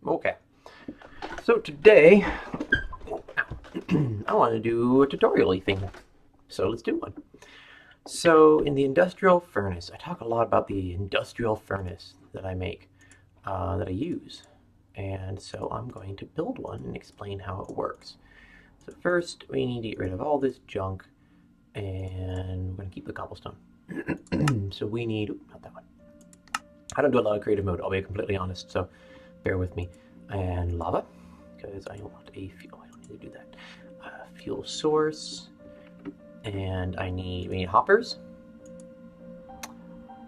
Okay, so today I want to do a tutorial thing, so let's do one. So in the industrial furnace, I talk a lot about the industrial furnace that I make, that I use. And so I'm going to build one and explain how it works. So first, we need to get rid of all this junk, and we're going to keep the cobblestone. So we need, not that one. I don't do a lot of creative mode, I'll be completely honest, so bear with me. And lava, because I want a fuel, I don't need to do that. Fuel source, and we need hoppers,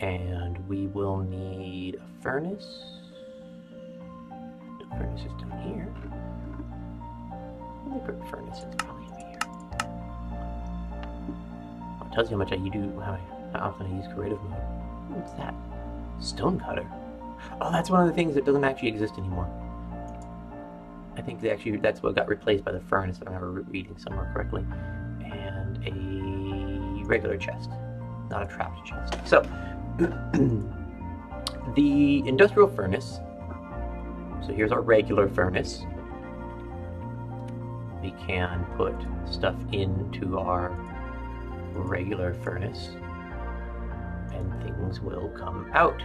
and we will need a furnace. The furnace is down here. Let me put furnace, it's probably over here. Oh, it tells you how much how often I use creative mode. What's that? Stone cutter. Oh, that's one of the things that doesn't actually exist anymore. I think that's what got replaced by the furnace, if I remember reading somewhere correctly. And a regular chest, not a trapped chest. So, the industrial furnace. So here's our regular furnace. We can put stuff into our regular furnace, and things will come out.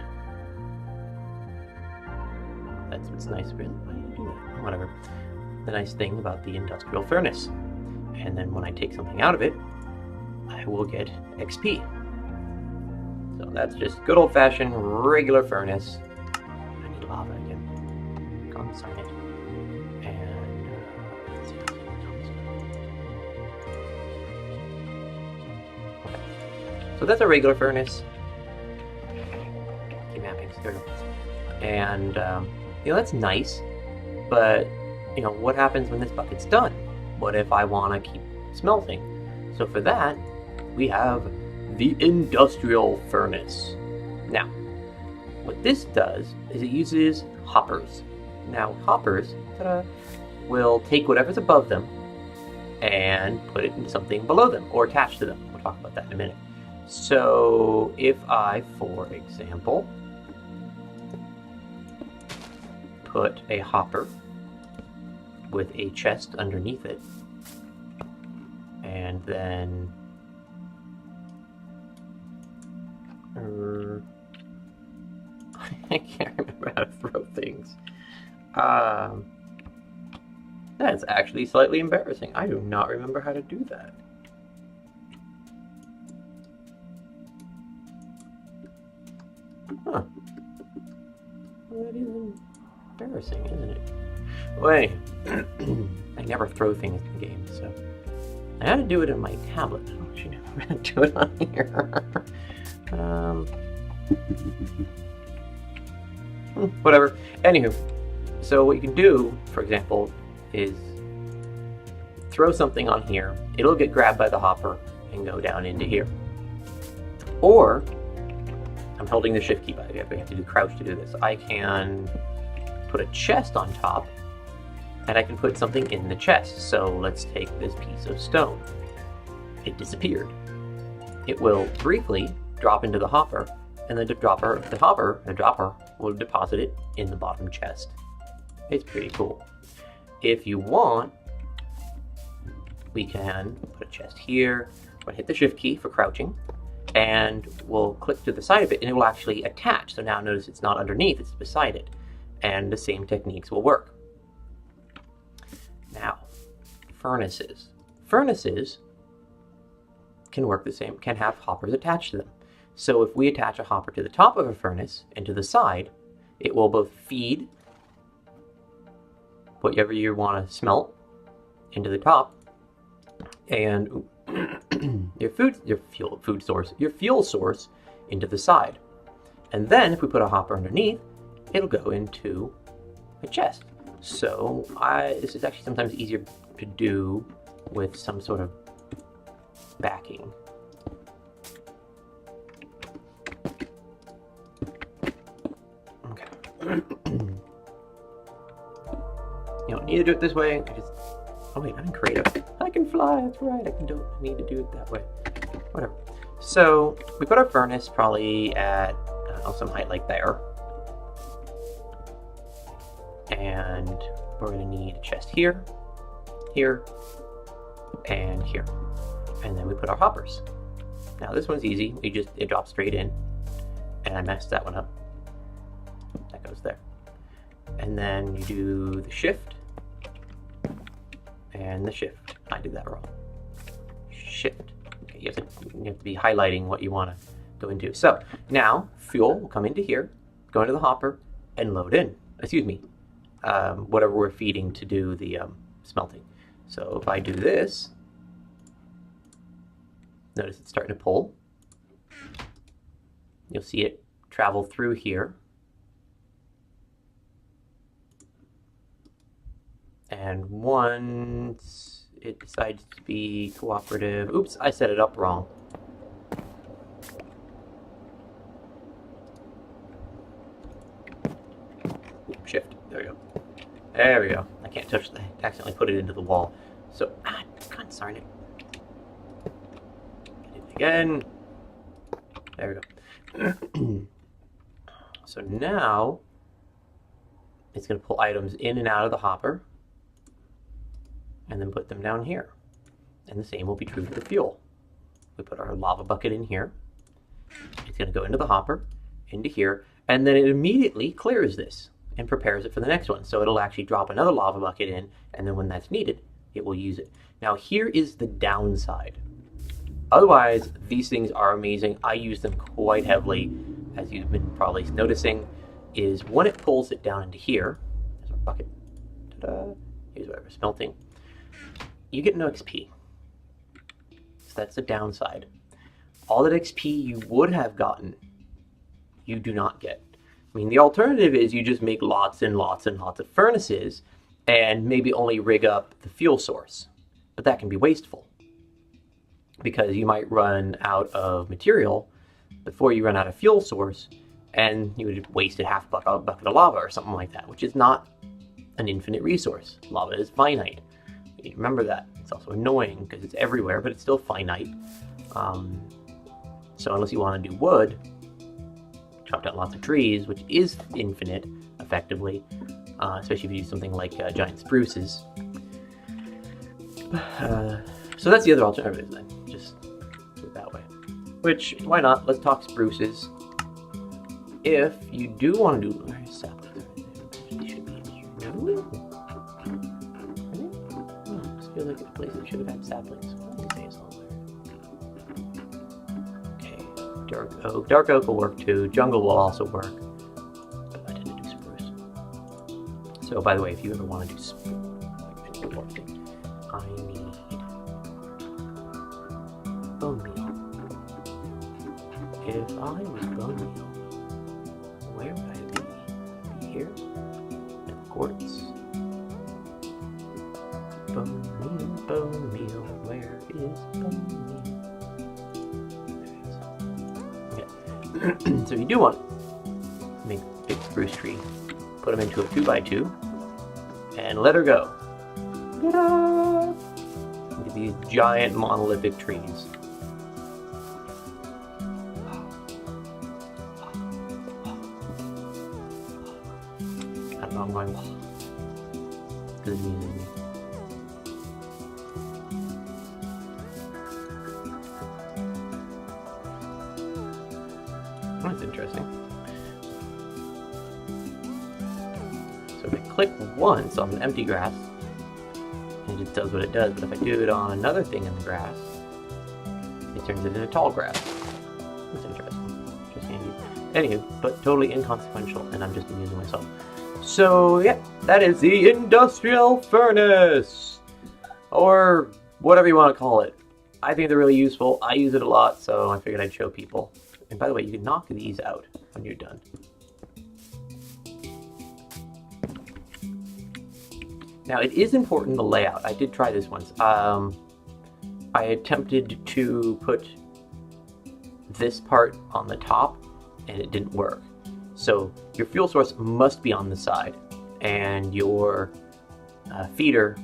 That's what's nice, really. Why do you do that? Whatever. The nice thing about the industrial furnace. And then when I take something out of it, I will get XP. So that's just good old-fashioned regular furnace. I need lava again. Come sign it. And let's see. Okay. So that's a regular furnace. Keep mapping. There we go. And that's nice, but what happens when this bucket's done? What if I want to keep smelting? So for that, we have the industrial furnace. Now, what this does is it uses hoppers. Now, hoppers will take whatever's above them and put it in something below them or attach to them. We'll talk about that in a minute. So if I, for example, put a hopper with a chest underneath it, and then I can't remember how to throw things. That's actually slightly embarrassing. I do not remember how to do that. Huh. Well, that is embarrassing, isn't it? Wait, I never throw things in games, so I had to do it in my tablet. Oh, I should never do it on here. Whatever. Anywho, so what you can do, for example, is throw something on here. It'll get grabbed by the hopper and go down into here. Or I'm holding the shift key, by the way. We have to do crouch to do this. I can put a chest on top, and I can put something in the chest. So let's take this piece of stone. It disappeared. It will briefly drop into the hopper, and then the dropper will deposit it in the bottom chest. It's pretty cool. If you want, we can put a chest here. We'll hit the shift key for crouching, and we'll click to the side of it, and it will actually attach. So now notice it's not underneath, it's beside it. And the same techniques will work. Now, furnaces. Furnaces can work the same, can have hoppers attached to them. So if we attach a hopper to the top of a furnace and to the side, it will both feed whatever you want to smelt into the top, and your fuel source into the side. And then if we put a hopper underneath, it'll go into a chest. So this is actually sometimes easier to do with some sort of backing. Okay. You don't need to do it this way. Oh wait, I'm in creative. I can fly, that's right. I don't need to do it that way. Whatever. So we put our furnace probably at some height like there. And we're going to need a chest here, here, and here. And then we put our hoppers. Now this one's easy. It drops straight in. And I messed that one up. That goes there. And then you do the shift and the shift. I did that wrong. Shift. Okay, you have to be highlighting what you want to go into. So now fuel will come into here, go into the hopper, and load in. Excuse me. Whatever we're feeding to do the smelting. So if I do this, notice it's starting to pull. You'll see it travel through here. And once it decides to be cooperative, oops, I set it up wrong. Shift, there we go. There we go. I can't touch that. I accidentally put it into the wall. So, God darn it. Get it again. There we go. So now, it's going to pull items in and out of the hopper, and then put them down here. And the same will be true for the fuel. We put our lava bucket in here. It's going to go into the hopper, into here, and then it immediately clears this and prepares it for the next one. So it'll actually drop another lava bucket in, and then when that's needed, it will use it. Now here is the downside. Otherwise, these things are amazing. I use them quite heavily, as you've been probably noticing, is when it pulls it down into here, there's our bucket, ta-da, here's whatever smelting, you get no XP. So that's the downside. All that XP you would have gotten, you do not get. I mean, the alternative is you just make lots and lots and lots of furnaces and maybe only rig up the fuel source. But that can be wasteful because you might run out of material before you run out of fuel source, and you would have wasted half a bucket of lava or something like that, which is not an infinite resource. Lava is finite. You need to remember that. It's also annoying because it's everywhere, but it's still finite. So unless you want to do wood, chop down lots of trees, which is infinite, effectively, especially if you do something like giant spruces. So that's the other alternative then, just do it that way. Which, why not? Let's talk spruces. If you do want to do saplings, they should be in here. No? Just feels like it's a place that should have had saplings. Okay, dark oak will work too. Jungle will also work, but I tend to do spruce. So, by the way, if you ever want to do spruce, I need bone meal. If I was bone meal, where would I be? Be here? And quartz. Bone meal, where is bone meal? So you do want to make a big spruce tree, put them into a 2x2, and let her go. Ta-da! Get these giant monolithic trees. I don't know, I'm going because it's amusing me. That's interesting. So if I click once on the empty grass, it just does what it does. But if I do it on another thing in the grass, it turns it into tall grass. That's interesting. Just handy. Anywho, but totally inconsequential, and I'm just amusing myself. So yeah, that is the industrial furnace, or whatever you want to call it. I think they're really useful. I use it a lot, so I figured I'd show people. And by the way, you can knock these out when you're done. Now, it is important, the layout. I did try this once. I attempted to put this part on the top, and it didn't work. So your fuel source must be on the side, and your feeder,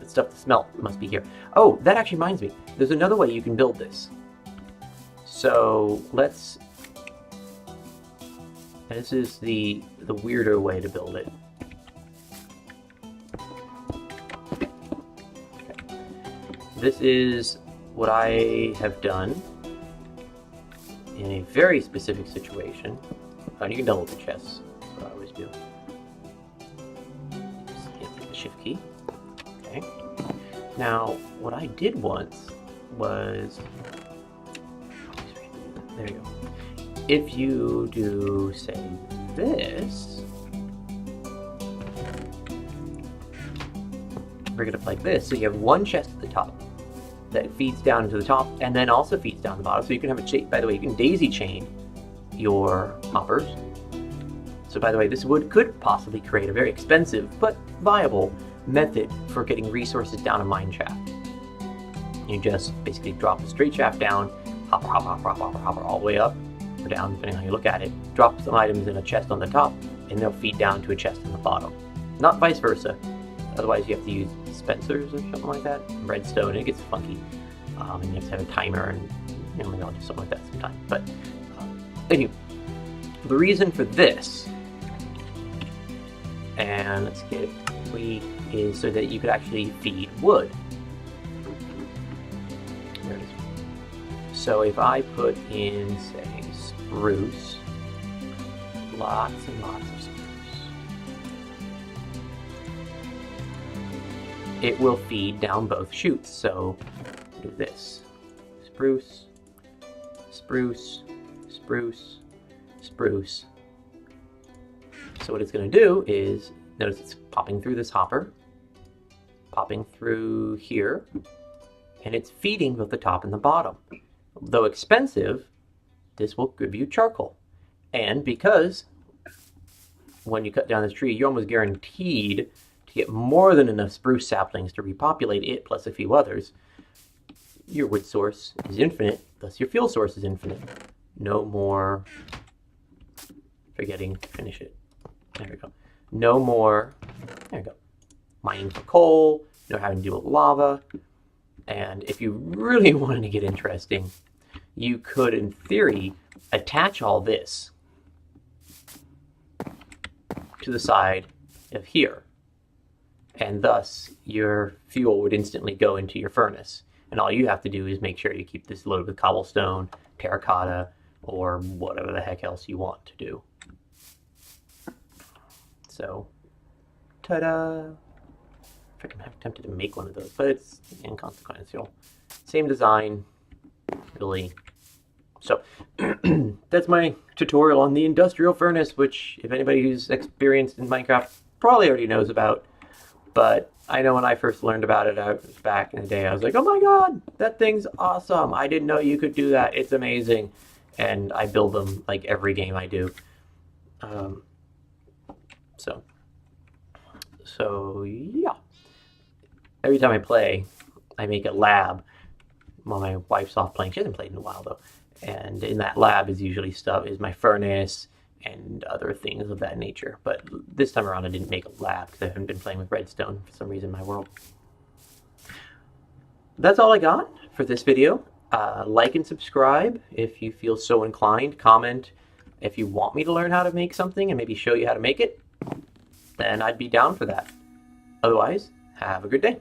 stuff to smelt, must be here. Oh, that actually reminds me. There's another way you can build this. So let's, and this is the weirder way to build it. this is what I have done in a very specific situation. Oh, and you can double the chests. That's what I always do. Just hit the shift key. Okay. Now, what I did once was... There you go. If you do, say, this... Bring it up like this, so you have one chest at the top that feeds down to the top and then also feeds down the bottom. So you can have a by the way, you can daisy chain your hoppers. So by the way, this wood could possibly create a very expensive but viable method for getting resources down a mine shaft. You just basically drop a straight shaft down, hopper, hopper, hopper, hopper, hopper, all the way up or down, depending on how you look at it. Drop some items in a chest on the top, and they'll feed down to a chest on the bottom. Not vice versa. Otherwise, you have to use dispensers or something like that. Redstone, it gets funky. And you have to have a timer, and maybe I'll do something like that sometime. But anyway, the reason for this, and let's get it complete, is so that you could actually feed wood. There it is. So if I put in, say, spruce, lots and lots of spruce, it will feed down both chutes. So do this. Spruce, spruce, spruce, spruce. So what it's going to do is, notice it's popping through this hopper, popping through here, and it's feeding both the top and the bottom. Though expensive, this will give you charcoal. And because when you cut down this tree, you're almost guaranteed to get more than enough spruce saplings to repopulate it, plus a few others, your wood source is infinite, thus your fuel source is infinite. No more forgetting to finish it. There we go. No more, there we go, mining for coal, no having to deal with lava. And if you really wanted to get interesting, you could, in theory, attach all this to the side of here. And thus, your fuel would instantly go into your furnace. And all you have to do is make sure you keep this loaded with cobblestone, terracotta, or whatever the heck else you want to do. So, ta-da! In fact, I'm tempted to make one of those, but it's inconsequential. Same design, really. So, that's my tutorial on the industrial furnace, which, if anybody who's experienced in Minecraft probably already knows about. But I know when I first learned about it, I was back in the day, I was like, oh my god, that thing's awesome. I didn't know you could do that. It's amazing. And I build them like every game I do. So yeah. Every time I play, I make a lab. While my wife's off playing. She hasn't played in a while though. And in that lab is usually stuff, is my furnace and other things of that nature. But this time around I didn't make a lab because I haven't been playing with redstone for some reason in my world. That's all I got for this video. Like and subscribe if you feel so inclined. Comment if you want me to learn how to make something and maybe show you how to make it. Then I'd be down for that. Otherwise, have a good day.